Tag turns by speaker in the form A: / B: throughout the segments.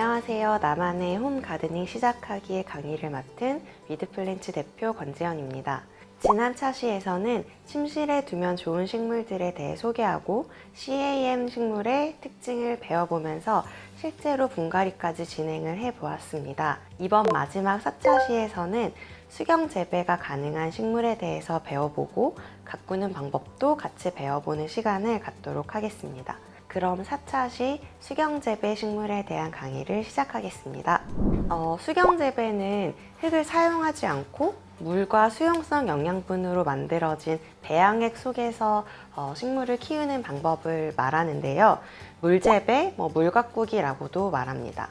A: 안녕하세요. 나만의 홈 가드닝 시작하기의 강의를 맡은 위드플랜츠 대표 권지연입니다. 지난 차시에서는 침실에 두면 좋은 식물들에 대해 소개하고 CAM 식물의 특징을 배워보면서 실제로 분갈이까지 진행을 해보았습니다. 이번 마지막 4차시에서는 수경 재배가 가능한 식물에 대해서 배워보고 가꾸는 방법도 같이 배워보는 시간을 갖도록 하겠습니다. 그럼 4차시 수경재배 식물에 대한 강의를 시작하겠습니다. 수경재배는 흙을 사용하지 않고 물과 수용성 영양분으로 만들어진 배양액 속에서 식물을 키우는 방법을 말하는데요. 물재배, 물가꾸기라고도 말합니다.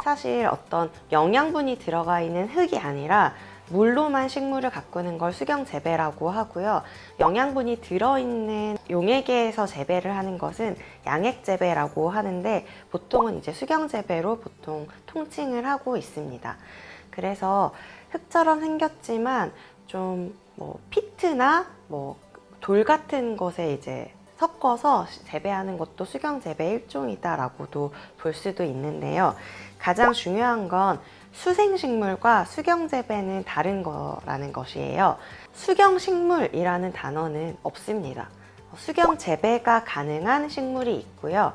A: 사실 어떤 영양분이 들어가 있는 흙이 아니라 물로만 식물을 가꾸는 걸 수경재배라고 하고요. 영양분이 들어있는 용액에서 재배를 하는 것은 양액재배라고 하는데 보통은 이제 수경재배로 보통 통칭을 하고 있습니다. 그래서 흙처럼 생겼지만 좀 피트나 돌 같은 것에 이제 섞어서 재배하는 것도 수경재배 일종이다라고도 볼 수도 있는데요. 가장 중요한 건 수생식물과 수경재배는 다른 거라는 것이에요. 수경식물이라는 단어는 없습니다. 수경재배가 가능한 식물이 있고요.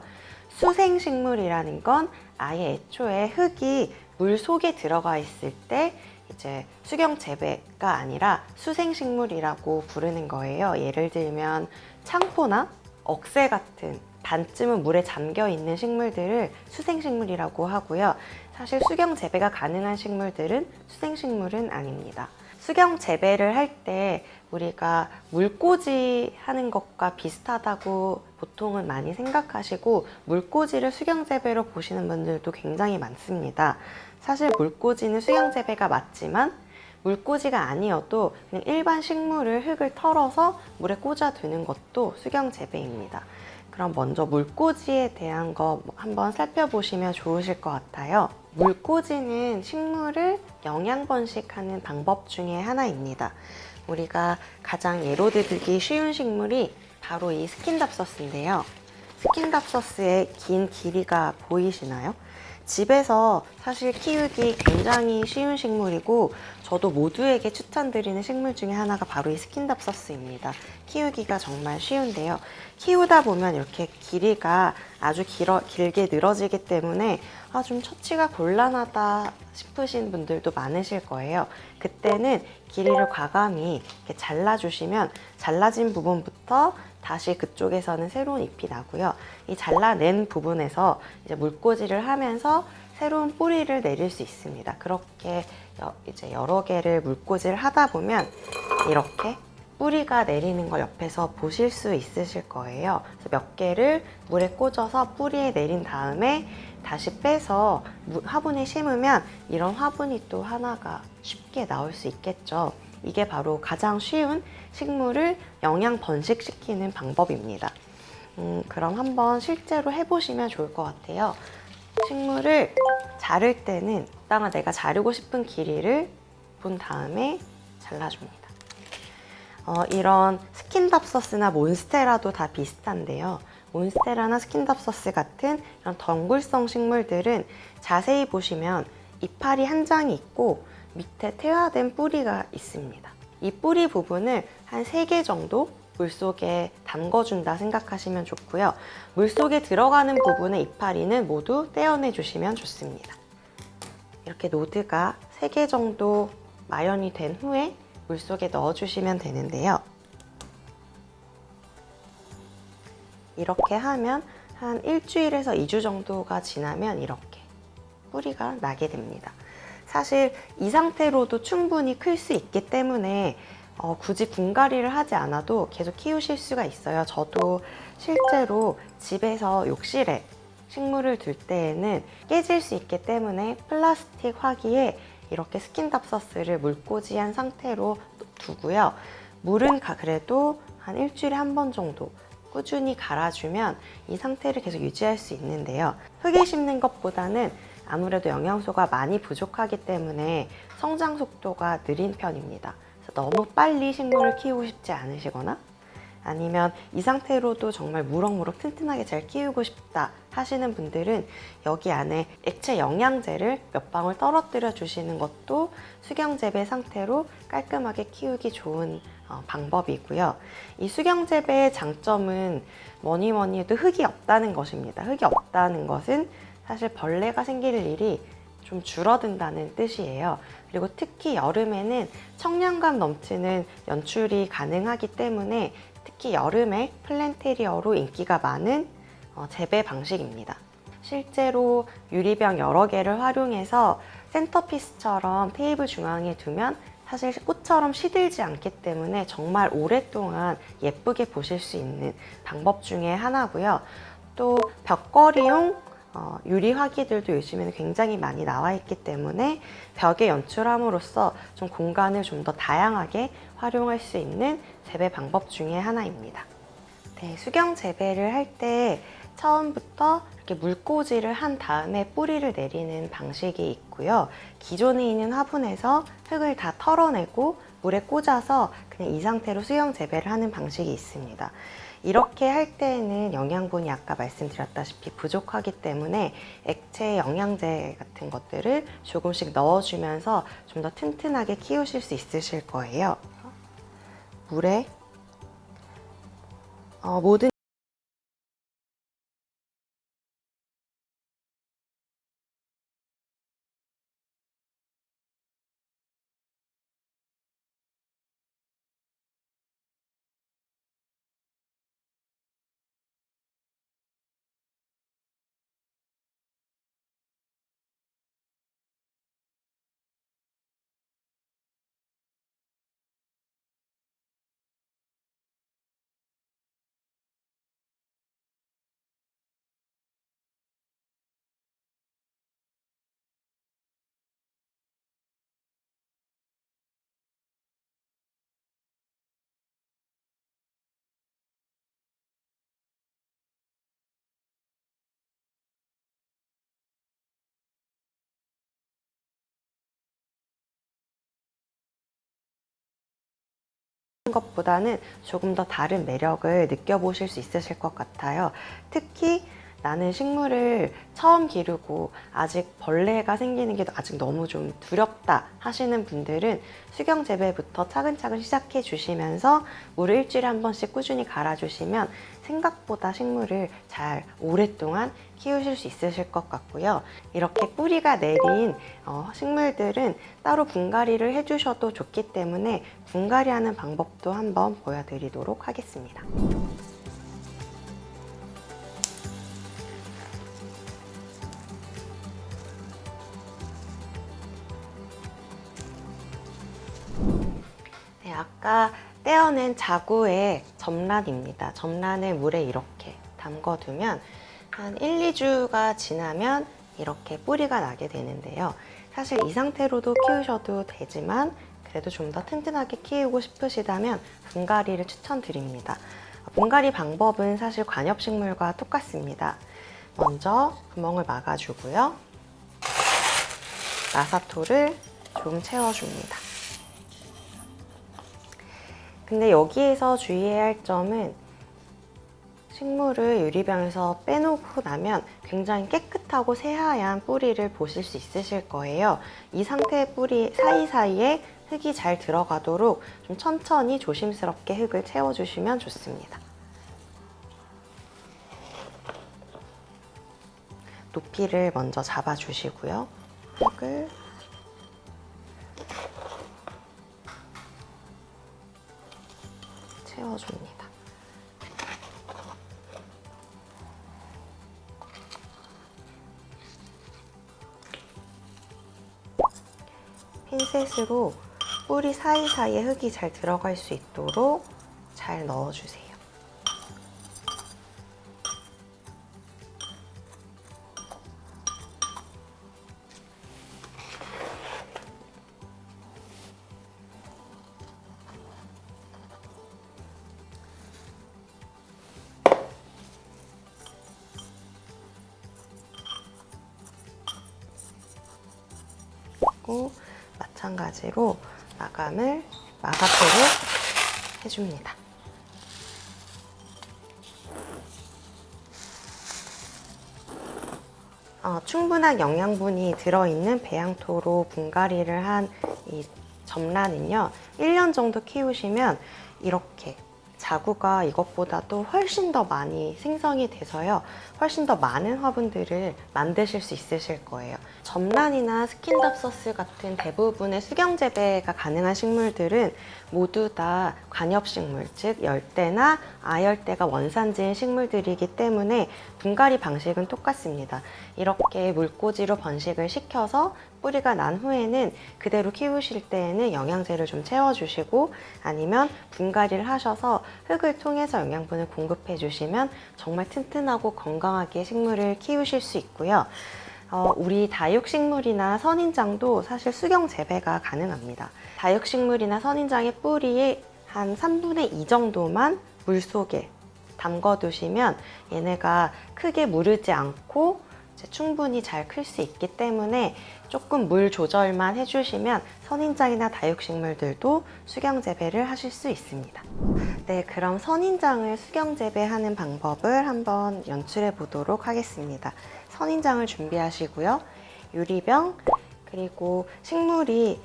A: 수생식물이라는 건 아예 애초에 흙이 물 속에 들어가 있을 때 이제 수경재배가 아니라 수생식물이라고 부르는 거예요. 예를 들면 창포나 억새 같은 반쯤은 물에 잠겨 있는 식물들을 수생식물이라고 하고요. 사실 수경재배가 가능한 식물들은 수생식물은 아닙니다. 수경재배를 할 때 우리가 물꽂이 하는 것과 비슷하다고 보통은 많이 생각하시고 물꽂이를 수경재배로 보시는 분들도 굉장히 많습니다. 사실 물꽂이는 수경재배가 맞지만 물꽂이가 아니어도 그냥 일반 식물을 흙을 털어서 물에 꽂아두는 것도 수경재배입니다. 그럼 먼저 물꽂이에 대한 거 한번 살펴보시면 좋으실 것 같아요. 물꽂이는 식물을 영양 번식하는 방법 중에 하나입니다. 우리가 가장 예로 들기 쉬운 식물이 바로 이 스킨답서스인데요. 스킨답서스의 긴 길이가 보이시나요? 집에서 사실 키우기 굉장히 쉬운 식물이고 저도 모두에게 추천드리는 식물 중에 하나가 바로 이 스킨답서스입니다. 키우기가 정말 쉬운데요. 키우다 보면 이렇게 길이가 아주 길게 늘어지기 때문에 좀 처치가 곤란하다 싶으신 분들도 많으실 거예요. 그때는 길이를 과감히 이렇게 잘라주시면 잘라진 부분부터 다시 그쪽에서는 새로운 잎이 나고요. 이 잘라낸 부분에서 이제 물꽂이를 하면서 새로운 뿌리를 내릴 수 있습니다. 그렇게 이제 여러 개를 물꽂이를 하다 보면 이렇게 뿌리가 내리는 걸 옆에서 보실 수 있으실 거예요. 그래서 몇 개를 물에 꽂아서 뿌리에 내린 다음에 다시 빼서 화분에 심으면 이런 화분이 또 하나가 쉽게 나올 수 있겠죠. 이게 바로 가장 쉬운 식물을 영양 번식시키는 방법입니다. 그럼 한번 실제로 해보시면 좋을 것 같아요. 식물을 자를 때는 적당한 내가 자르고 싶은 길이를 본 다음에 잘라줍니다. 이런 스킨답서스나 몬스테라도 다 비슷한데요. 몬스테라나 스킨답서스 같은 이런 덩굴성 식물들은 자세히 보시면 이파리 한 장이 있고 밑에 퇴화된 뿌리가 있습니다. 이 뿌리 부분을 한 3개 정도 물속에 담궈준다 생각하시면 좋고요. 물속에 들어가는 부분의 이파리는 모두 떼어내 주시면 좋습니다. 이렇게 노드가 3개 정도 마련이 된 후에 물속에 넣어주시면 되는데요. 이렇게 하면 한 일주일에서 2주 정도가 지나면 이렇게 뿌리가 나게 됩니다. 사실 이 상태로도 충분히 클 수 있기 때문에 굳이 분갈이를 하지 않아도 계속 키우실 수가 있어요. 저도 실제로 집에서 욕실에 식물을 둘 때에는 깨질 수 있기 때문에 플라스틱 화기에 이렇게 스킨답서스를 물꽂이한 상태로 두고요. 물은 그래도 한 일주일에 한 번 정도 꾸준히 갈아주면 이 상태를 계속 유지할 수 있는데요. 흙에 심는 것보다는 아무래도 영양소가 많이 부족하기 때문에 성장 속도가 느린 편입니다. 그래서 너무 빨리 식물을 키우고 싶지 않으시거나 아니면 이 상태로도 정말 무럭무럭 튼튼하게 잘 키우고 싶다 하시는 분들은 여기 안에 액체 영양제를 몇 방울 떨어뜨려 주시는 것도 수경재배 상태로 깔끔하게 키우기 좋은 방법이고요. 이 수경재배의 장점은 뭐니 해도 흙이 없다는 것입니다. 흙이 없다는 것은 사실 벌레가 생길 일이 좀 줄어든다는 뜻이에요. 그리고 특히 여름에는 청량감 넘치는 연출이 가능하기 때문에 특히 여름에 플랜테리어로 인기가 많은 재배 방식입니다. 실제로 유리병 여러 개를 활용해서 센터피스처럼 테이블 중앙에 두면 사실 꽃처럼 시들지 않기 때문에 정말 오랫동안 예쁘게 보실 수 있는 방법 중에 하나고요. 또 벽걸이용 유리 화기들도 요즘에는 굉장히 많이 나와 있기 때문에 벽에 연출함으로써 좀 공간을 좀 더 다양하게 활용할 수 있는 재배 방법 중에 하나입니다. 네, 수경 재배를 할 때 처음부터 이렇게 물꽂이를 한 다음에 뿌리를 내리는 방식이 있고요. 기존에 있는 화분에서 흙을 다 털어내고 물에 꽂아서 그냥 이 상태로 수경 재배를 하는 방식이 있습니다. 이렇게 할 때에는 영양분이 아까 말씀드렸다시피 부족하기 때문에 액체 영양제 같은 것들을 조금씩 넣어주면서 좀 더 튼튼하게 키우실 수 있으실 거예요. 물에 모든 것보다는 조금 더 다른 매력을 느껴보실 수 있으실 것 같아요. 특히 나는 식물을 처음 기르고 아직 벌레가 생기는 게 아직 너무 좀 두렵다 하시는 분들은 수경 재배부터 차근차근 시작해 주시면서 물을 일주일에 한 번씩 꾸준히 갈아주시면 생각보다 식물을 잘 오랫동안 키우실 수 있으실 것 같고요. 이렇게 뿌리가 내린 식물들은 따로 분갈이를 해주셔도 좋기 때문에 분갈이하는 방법도 한번 보여드리도록 하겠습니다. 네, 아까 떼어낸 자구의 점란입니다. 점란을 물에 이렇게 담궈두면 한 1, 2주가 지나면 이렇게 뿌리가 나게 되는데요. 사실 이 상태로도 키우셔도 되지만 그래도 좀 더 튼튼하게 키우고 싶으시다면 분갈이를 추천드립니다. 분갈이 방법은 사실 관엽식물과 똑같습니다. 먼저 구멍을 막아주고요. 나사토를 좀 채워줍니다. 근데 여기에서 주의해야 할 점은 식물을 유리병에서 빼놓고 나면 굉장히 깨끗하고 새하얀 뿌리를 보실 수 있으실 거예요. 이 상태의 뿌리 사이사이에 흙이 잘 들어가도록 좀 천천히 조심스럽게 흙을 채워주시면 좋습니다. 높이를 먼저 잡아주시고요. 흙을 채워줍니다. 핀셋으로 뿌리 사이사이에 흙이 잘 들어갈 수 있도록 잘 넣어주세요. 그리고 마찬가지로 마감을 마사토로 해줍니다. 충분한 영양분이 들어있는 배양토로 분갈이를 한 이 점란은요, 1년 정도 키우시면 이렇게 자구가 이것보다도 훨씬 더 많이 생성이 돼서요, 훨씬 더 많은 화분들을 만드실 수 있으실 거예요. 점란이나 스킨답서스 같은 대부분의 수경 재배가 가능한 식물들은 모두 다 관엽식물, 즉 열대나 아열대가 원산지인 식물들이기 때문에 분갈이 방식은 똑같습니다. 이렇게 물꽂이로 번식을 시켜서 뿌리가 난 후에는 그대로 키우실 때에는 영양제를 좀 채워주시고, 아니면 분갈이를 하셔서 흙을 통해서 영양분을 공급해 주시면 정말 튼튼하고 건강하게 식물을 키우실 수 있고요. 우리 다육식물이나 선인장도 사실 수경 재배가 가능합니다. 다육식물이나 선인장의 뿌리의 한 3분의 2 정도만 물속에 담궈 두시면 얘네가 크게 무르지 않고 충분히 잘 클 수 있기 때문에 조금 물 조절만 해주시면 선인장이나 다육식물들도 수경 재배를 하실 수 있습니다. 네, 그럼 선인장을 수경 재배하는 방법을 한번 연출해 보도록 하겠습니다. 선인장을 준비하시고요. 유리병, 그리고 식물이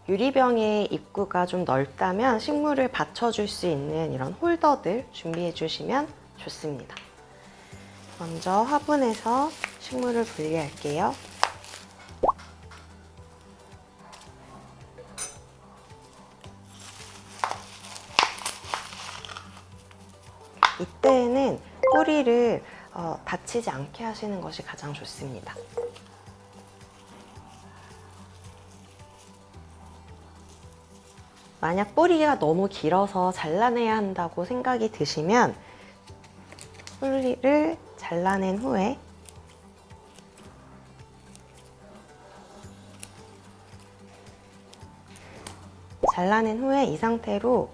A: 유리병의 입구가 좀 넓다면 식물을 받쳐줄 수 있는 이런 홀더들 준비해 주시면 좋습니다. 먼저 화분에서 식물을 분리할게요. 이때에는 뿌리를 다치지 않게 하시는 것이 가장 좋습니다. 만약 뿌리가 너무 길어서 잘라내야 한다고 생각이 드시면 뿌리를 잘라낸 후에 이 상태로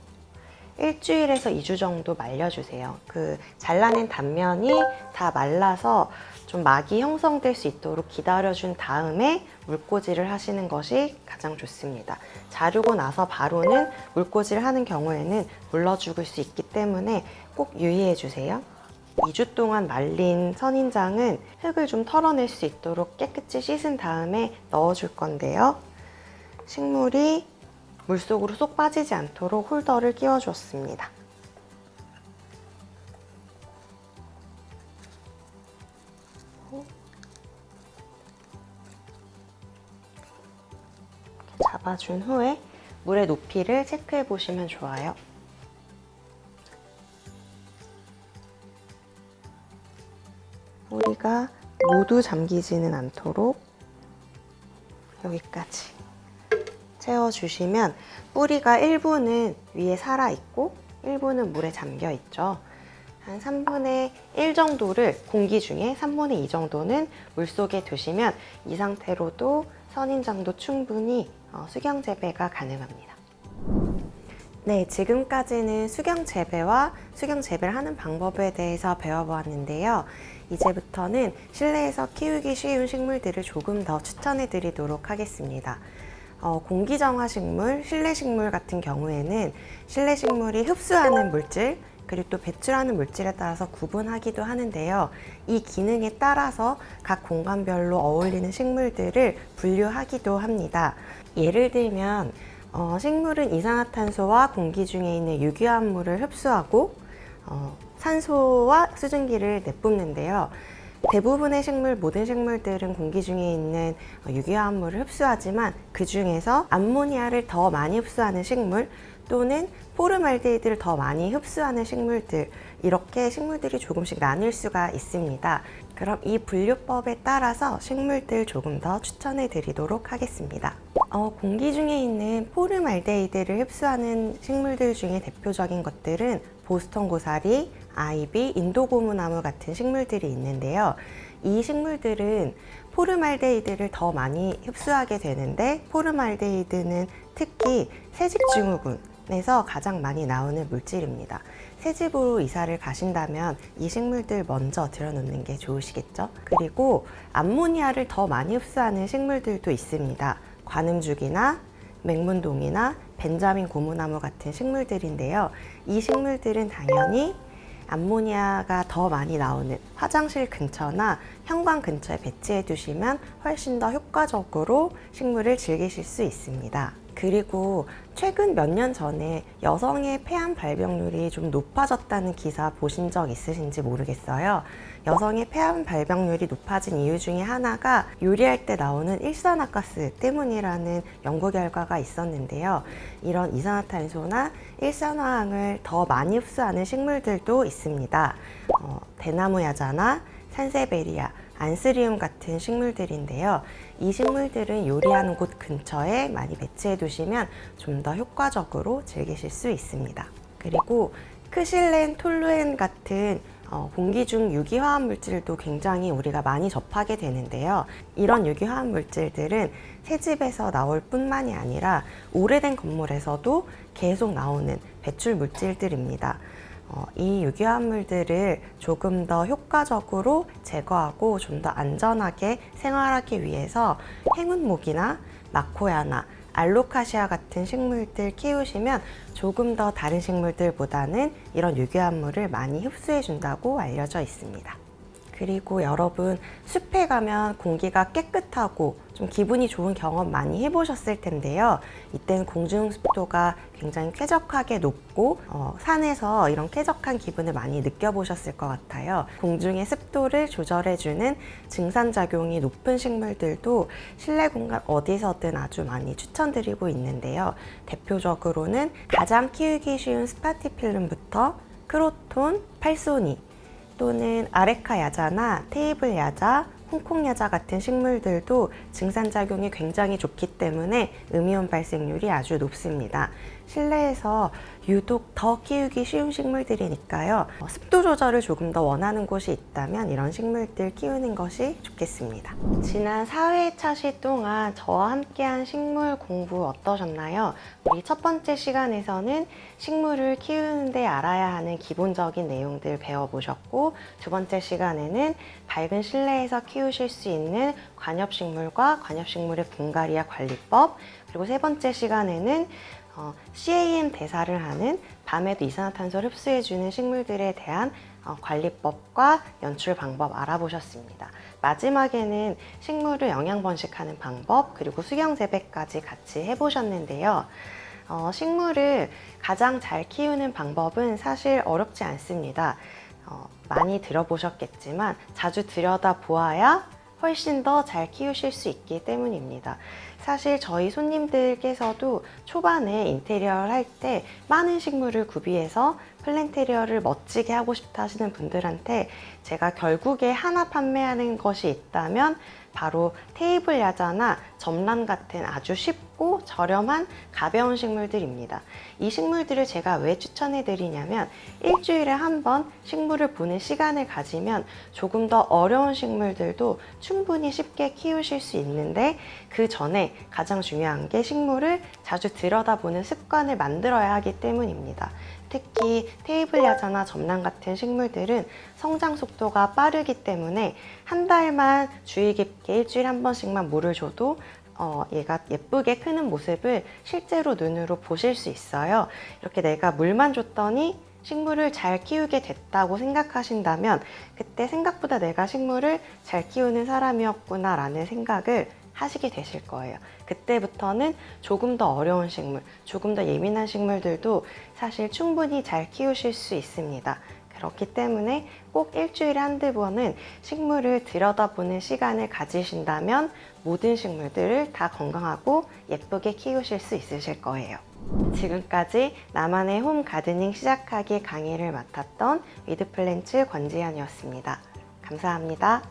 A: 1주일에서 2주 정도 말려주세요. 그 잘라낸 단면이 다 말라서 좀 막이 형성될 수 있도록 기다려준 다음에 물꽂이를 하시는 것이 가장 좋습니다. 자르고 나서 바로는 물꽂이를 하는 경우에는 물러 죽을 수 있기 때문에 꼭 유의해 주세요. 2주 동안 말린 선인장은 흙을 좀 털어낼 수 있도록 깨끗이 씻은 다음에 넣어줄 건데요. 식물이 물속으로 쏙 빠지지 않도록 홀더를 끼워주었습니다. 잡아준 후에 물의 높이를 체크해 보시면 좋아요. 뿌리가 모두 잠기지는 않도록 여기까지 채워주시면 뿌리가 일부는 위에 살아있고 일부는 물에 잠겨있죠. 한 3분의 1 정도를 공기 중에 3분의 2 정도는 물속에 두시면 이 상태로도 선인장도 충분히 수경 재배가 가능합니다. 네, 지금까지는 수경 재배와 수경 재배를 하는 방법에 대해서 배워보았는데요. 이제부터는 실내에서 키우기 쉬운 식물들을 조금 더 추천해 드리도록 하겠습니다. 공기정화 식물, 실내 식물 같은 경우에는 실내 식물이 흡수하는 물질, 그리고 또 배출하는 물질에 따라서 구분하기도 하는데요. 이 기능에 따라서 각 공간별로 어울리는 식물들을 분류하기도 합니다. 예를 들면 식물은 이산화탄소와 공기 중에 있는 유기화합물을 흡수하고 산소와 수증기를 내뿜는데요. 대부분의 식물, 모든 식물들은 공기 중에 있는 유기화합물을 흡수하지만 그 중에서 암모니아를 더 많이 흡수하는 식물 또는 포름알데히드를 더 많이 흡수하는 식물들, 이렇게 식물들이 조금씩 나뉠 수가 있습니다. 그럼 이 분류법에 따라서 식물들 조금 더 추천해 드리도록 하겠습니다. 공기 중에 있는 포름알데히드를 흡수하는 식물들 중에 대표적인 것들은 보스턴 고사리, 아이비, 인도고무나무 같은 식물들이 있는데요. 이 식물들은 포름알데히드를 더 많이 흡수하게 되는데, 포름알데히드는 특히 새집증후군에서 가장 많이 나오는 물질입니다. 새집으로 이사를 가신다면 이 식물들 먼저 들여놓는 게 좋으시겠죠? 그리고 암모니아를 더 많이 흡수하는 식물들도 있습니다. 관음죽이나 맹문동이나 벤자민 고무나무 같은 식물들인데요. 이 식물들은 당연히 암모니아가 더 많이 나오는 화장실 근처나 현관 근처에 배치해 두시면 훨씬 더 효과적으로 식물을 즐기실 수 있습니다. 그리고 최근 몇 년 전에 여성의 폐암 발병률이 좀 높아졌다는 기사 보신 적 있으신지 모르겠어요. 여성의 폐암 발병률이 높아진 이유 중에 하나가 요리할 때 나오는 일산화가스 때문이라는 연구 결과가 있었는데요. 이런 이산화탄소나 일산화황을 더 많이 흡수하는 식물들도 있습니다. 대나무 야자나 산세베리아, 안스리움 같은 식물들인데요. 이 식물들은 요리하는 곳 근처에 많이 배치해 두시면 좀 더 효과적으로 즐기실 수 있습니다. 그리고 크실렌, 톨루엔 같은 공기 중 유기화합 물질도 굉장히 우리가 많이 접하게 되는데요. 이런 유기화합 물질들은 새집에서 나올 뿐만이 아니라 오래된 건물에서도 계속 나오는 배출 물질들입니다. 이 유기화합물들을 조금 더 효과적으로 제거하고 좀 더 안전하게 생활하기 위해서 행운목이나 마코야나 알로카시아 같은 식물들 키우시면 조금 더 다른 식물들보다는 이런 유기화합물을 많이 흡수해 준다고 알려져 있습니다. 그리고 여러분, 숲에 가면 공기가 깨끗하고 좀 기분이 좋은 경험 많이 해보셨을 텐데요. 이때는 공중 습도가 굉장히 쾌적하게 높고 산에서 이런 쾌적한 기분을 많이 느껴보셨을 것 같아요. 공중의 습도를 조절해주는 증산작용이 높은 식물들도 실내 공간 어디서든 아주 많이 추천드리고 있는데요. 대표적으로는 가장 키우기 쉬운 스파티필름부터 크로톤, 팔소니, 또는 아레카 야자나 테이블 야자, 홍콩 야자 같은 식물들도 증산작용이 굉장히 좋기 때문에 음이온 발생률이 아주 높습니다. 실내에서 유독 더 키우기 쉬운 식물들이니까요. 습도 조절을 조금 더 원하는 곳이 있다면 이런 식물들 키우는 것이 좋겠습니다. 지난 4회 시 동안 저와 함께한 식물 공부 어떠셨나요? 우리 첫 번째 시간에서는 식물을 키우는데 알아야 하는 기본적인 내용들 배워보셨고, 두 번째 시간에는 밝은 실내에서 키우실 수 있는 관엽식물과 관엽식물의 분갈이와 관리법, 그리고 세 번째 시간에는 CAM 대사를 하는 밤에도 이산화탄소를 흡수해주는 식물들에 대한 관리법과 연출 방법 알아보셨습니다. 마지막에는 식물을 영양 번식하는 방법, 그리고 수경 재배까지 같이 해보셨는데요. 식물을 가장 잘 키우는 방법은 사실 어렵지 않습니다. 많이 들어보셨겠지만 자주 들여다보아야 훨씬 더 잘 키우실 수 있기 때문입니다. 사실 저희 손님들께서도 초반에 인테리어를 할 때 많은 식물을 구비해서 플랜테리어를 멋지게 하고 싶다 하시는 분들한테 제가 결국에 하나 판매하는 것이 있다면 바로 테이블 야자나 점란 같은 아주 쉽고 저렴한 가벼운 식물들입니다. 이 식물들을 제가 왜 추천해 드리냐면 일주일에 한 번 식물을 보는 시간을 가지면 조금 더 어려운 식물들도 충분히 쉽게 키우실 수 있는데, 그 전에 가장 중요한 게 식물을 자주 들여다보는 습관을 만들어야 하기 때문입니다. 특히 테이블 야자나 점란 같은 식물들은 성장 속도가 빠르기 때문에 한 달만 주의 깊게 일주일에 한 번씩만 물을 줘도 얘가 예쁘게 크는 모습을 실제로 눈으로 보실 수 있어요. 이렇게 내가 물만 줬더니 식물을 잘 키우게 됐다고 생각하신다면 그때 생각보다 내가 식물을 잘 키우는 사람이었구나 라는 생각을 하시게 되실 거예요. 그때부터는 조금 더 어려운 식물, 조금 더 예민한 식물들도 사실 충분히 잘 키우실 수 있습니다. 그렇기 때문에 꼭 일주일에 한두 번은 식물을 들여다보는 시간을 가지신다면 모든 식물들을 다 건강하고 예쁘게 키우실 수 있으실 거예요. 지금까지 나만의 홈 가드닝 시작하기 강의를 맡았던 위드플랜츠 권지현이었습니다. 감사합니다.